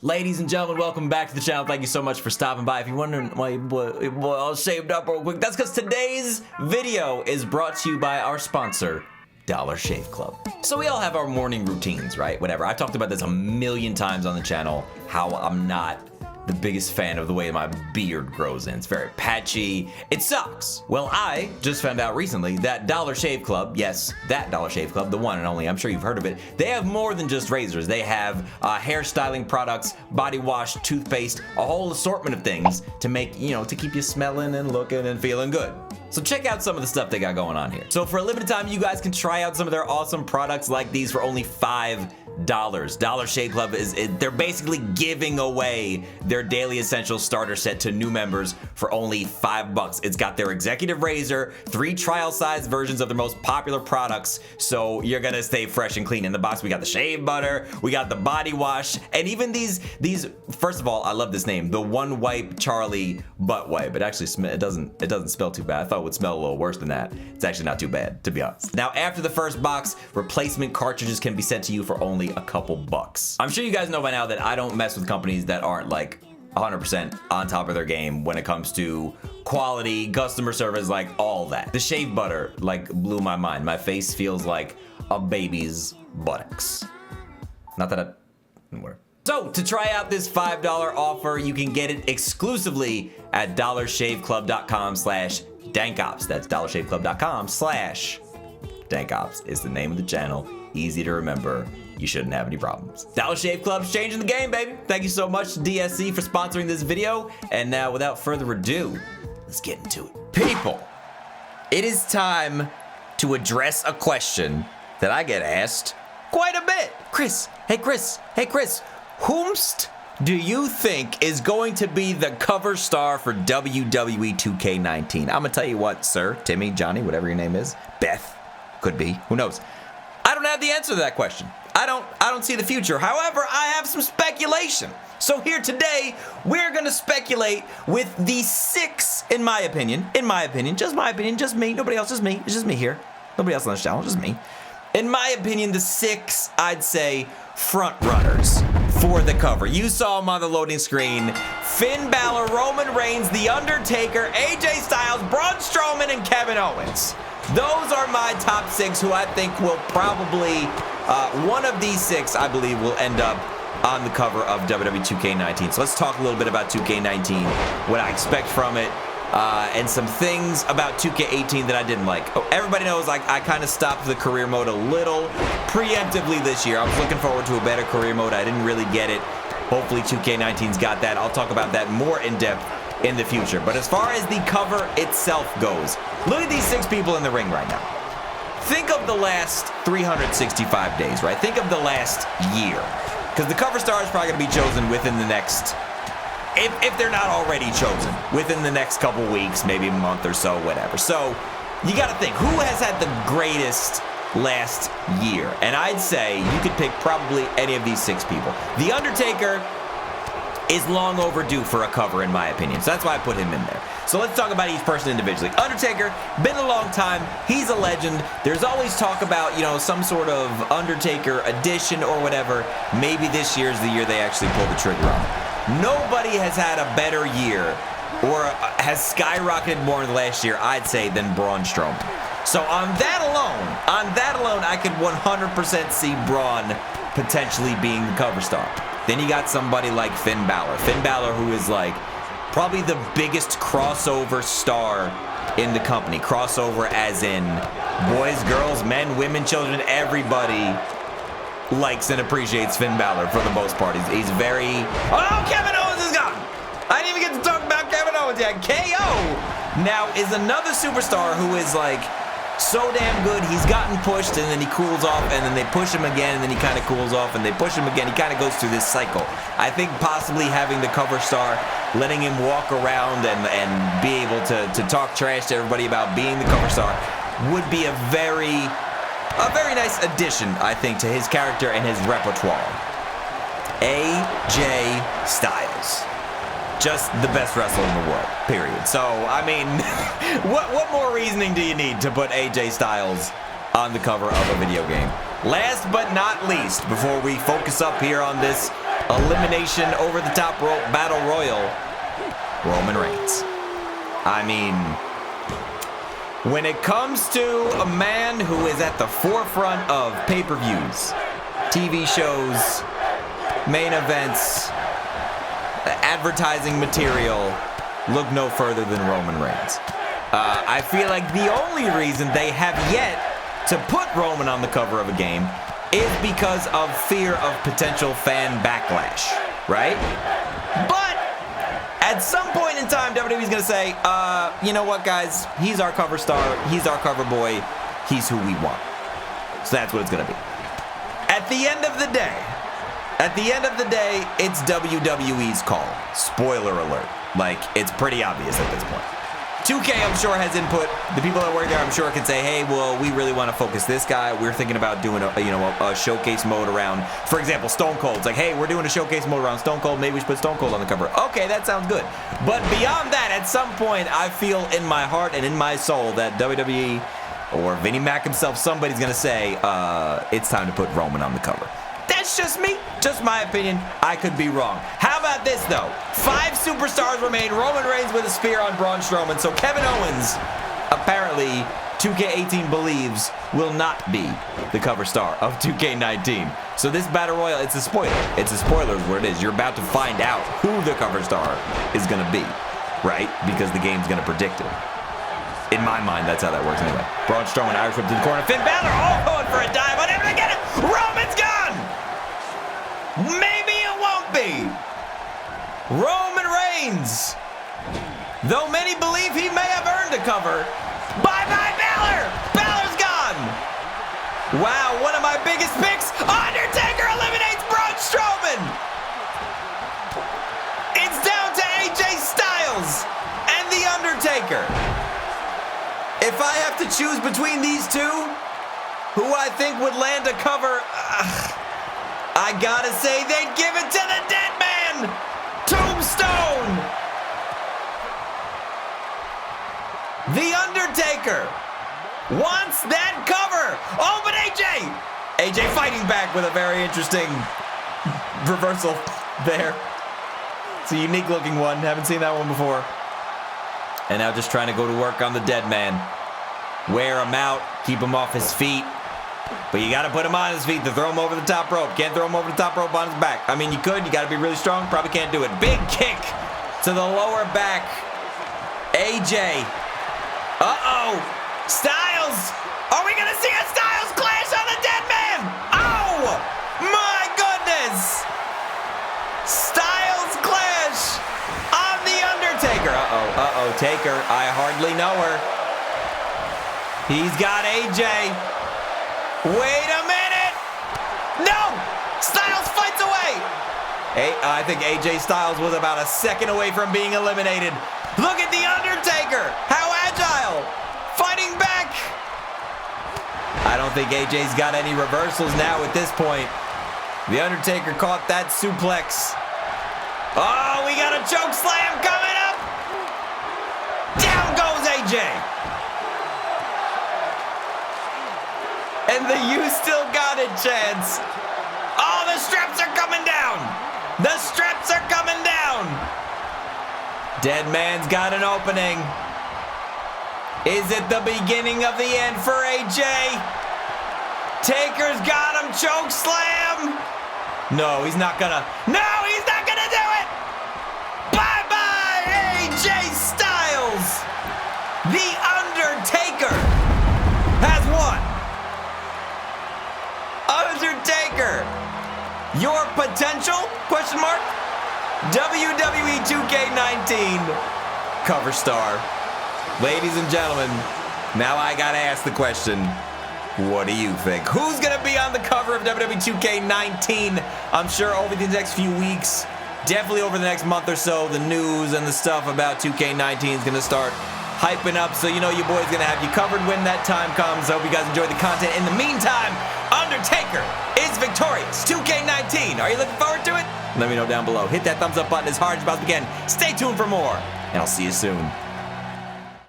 Ladies and gentlemen, welcome back to the channel. Thank you so much for stopping by. If you're wondering why I was shaved up real quick, that's because today's video is brought to you by our sponsor, Dollar Shave Club. So we all have our morning routines, right? Whatever. I've talked about this a million times on the channel, how I'm not the biggest fan of the way my beard grows in. It's very patchy. It sucks. Well, I just found out recently that Dollar Shave Club, yes, that Dollar Shave Club, the one and only, I'm sure you've heard of it, they have more than just razors. They have hairstyling products, body wash, toothpaste, a whole assortment of things to make, to keep you smelling and looking and feeling good. So check out some of the stuff they got going on here. So for a limited time, you guys can try out some of their awesome products like these for only $5. Dollar Shave Club they're basically giving away their daily essentials starter set to new members for only $5. It's got their executive razor, 3 trial size versions of their most popular products, so you're gonna stay fresh and clean. In the box we got the shave butter, we got the body wash, and even these first of all, I love this name, the One Wipe Charlie Butt Wipe. It actually it doesn't smell too bad. I thought it would smell a little worse than that. It's actually not too bad, to be honest. Now after the first box, replacement cartridges can be sent to you for only a couple bucks. I'm sure you guys know by now that I don't mess with companies that aren't like 100% on top of their game when it comes to quality, customer service, like all that. The shave butter like blew my mind. My face feels like a baby's buttocks. Not that whatever. So to try out this $5 offer, you can get it exclusively at dollarshaveclub.com/DenkOps. That's dollarshaveclub.com/DenkOps is the name of the channel. Easy to remember. You shouldn't have any problems. Dollar Shave Club's changing the game, baby. Thank you so much to DSC for sponsoring this video. And now, without further ado, let's get into it. People, it is time to address a question that I get asked quite a bit. Chris, hey Chris, whomst do you think is going to be the cover star for Wwe 2K19? I'm gonna tell you what, sir, Timmy, Johnny, whatever your name is, Beth, could be, who knows? I don't have the answer to that question. I don't see the future. However, I have some speculation. So here today, we're gonna speculate with the 6, in my opinion, just my opinion, just me, nobody else, just me. It's just me here. Nobody else on this channel, just me. In my opinion, the 6, I'd say, front runners for the cover. You saw them on the loading screen. Finn Balor, Roman Reigns, The Undertaker, AJ Styles, Braun Strowman, and Kevin Owens. Those are my top 6 who I think will probably, one of these 6, I believe, will end up on the cover of Wwe 2K19. So let's talk a little bit about 2K19, what I expect from it, and some things about 2K18 that I didn't like. Oh, everybody knows I kind of stopped the career mode a little preemptively this year. I was looking forward to a better career mode. I didn't really get it. Hopefully 2K19's got that. I'll talk about that more in depth in the future. But as far as the cover itself goes, look at these 6 people in the ring right now. Think of the last 365 days, right? Think of the last year. Because the cover star is probably going to be chosen within the next, if they're not already chosen, within the next couple weeks, maybe a month or so, whatever. So you got to think, who has had the greatest last year? And I'd say you could pick probably any of these 6 people. The Undertaker is long overdue for a cover, in my opinion. So that's why I put him in there. So let's talk about each person individually. Undertaker, been a long time. He's a legend. There's always talk about, some sort of Undertaker edition or whatever. Maybe this year's the year they actually pull the trigger on it. Nobody has had a better year or has skyrocketed more in the last year, I'd say, than Braun Strowman. So on that alone, I could 100% see Braun potentially being the cover star. Then you got somebody like Finn Balor. Finn Balor, who is like probably the biggest crossover star in the company. Crossover as in boys, girls, men, women, children, everybody likes and appreciates Finn Balor for the most part. He's very... Oh, Kevin Owens is gone! I didn't even get to talk about Kevin Owens yet. KO now is another superstar who is like so damn good. He's gotten pushed and then he cools off and then they push him again and then he kind of cools off and they push him again. He kind of goes through this cycle. I think possibly having the cover star, letting him walk around and be able to talk trash to everybody about being the cover star would be a very nice addition, I think, to his character and his repertoire. AJ Styles. Just the best wrestler in the world, period. So, I mean, what more reasoning do you need to put AJ Styles on the cover of a video game? Last but not least, before we focus up here on this elimination over the top rope battle royal, Roman Reigns. I mean, when it comes to a man who is at the forefront of pay-per-views, TV shows, main events, advertising material, look no further than Roman Reigns. I feel like the only reason they have yet to put Roman on the cover of a game is because of fear of potential fan backlash, right? But at some point in time, WWE's gonna say, you know what, guys? He's our cover star. He's our cover boy. He's who we want. So that's what it's gonna be. At the end of the day, it's WWE's call. Spoiler alert. Like, it's pretty obvious at this point. 2K, I'm sure, has input. The people that work there, I'm sure, can say, hey, well, we really want to focus this guy. We're thinking about doing a showcase mode around, for example, Stone Cold. It's like, hey, we're doing a showcase mode around Stone Cold. Maybe we should put Stone Cold on the cover. Okay, that sounds good. But beyond that, at some point, I feel in my heart and in my soul that WWE or Vinnie Mac himself, somebody's going to say, it's time to put Roman on the cover. That's just me. Just my opinion. I could be wrong. How about this, though? 5 superstars remain. Roman Reigns with a spear on Braun Strowman. So Kevin Owens, apparently, 2K18 believes, will not be the cover star of 2K19. So this Battle Royale, it's a spoiler. It's a spoiler is what it is. You're about to find out who the cover star is going to be, right? Because the game's going to predict it. In my mind, that's how that works anyway. Braun Strowman, Irish whip to the corner. Finn Balor, all going for a dive. Unable to get it. Roman's gone. Maybe it won't be. Roman Reigns, though many believe he may have earned a cover. Bye-bye, Balor. Balor's gone. Wow, one of my biggest picks. Undertaker eliminates Braun Strowman. It's down to AJ Styles and The Undertaker. If I have to choose between these two, who I think would land a cover, I gotta say they'd give it to the dead man, Tombstone. The Undertaker wants that cover. Oh, but AJ fighting back with a very interesting reversal there. It's a unique looking one. Haven't seen that one before. And now just trying to go to work on the dead man. Wear him out, keep him off his feet. But you got to put him on his feet to throw him over the top rope. Can't throw him over the top rope on his back. I mean, you could. You got to be really strong. Probably can't do it. Big kick to the lower back. AJ. Uh-oh. Styles. Are we going to see a Styles clash on the dead man? Oh, my goodness. Styles clash on The Undertaker. Uh-oh. Taker. I hardly know her. He's got AJ. Wait a minute! No! Styles fights away! Hey, I think AJ Styles was about a second away from being eliminated. Look at The Undertaker! How agile! Fighting back! I don't think AJ's got any reversals now at this point. The Undertaker caught that suplex. Oh, we got a choke slam coming up! Down goes AJ! And the "you still got it" chance. Oh, the straps are coming down. The straps are coming down. Dead man's got an opening. Is it the beginning of the end for AJ? Taker's got him. Choke slam. No, he's not gonna. No, he's not gonna do it. Bye-bye, AJ Styles. The Undertaker has won. Undertaker, your potential, question mark, WWE 2K19 cover star. Ladies and gentlemen, now I gotta ask the question, what do you think? Who's gonna be on the cover of WWE 2K19? I'm sure over the next few weeks, definitely over the next month or so, the news and the stuff about 2K19 is gonna start hyping up, so you know your boy's gonna have you covered when that time comes. I hope you guys enjoyed the content. In the meantime, Undertaker is victorious. 2K19, are you looking forward to it? Let me know down below. Hit that thumbs up button as hard as you possibly can. Stay tuned for more, and I'll see you soon.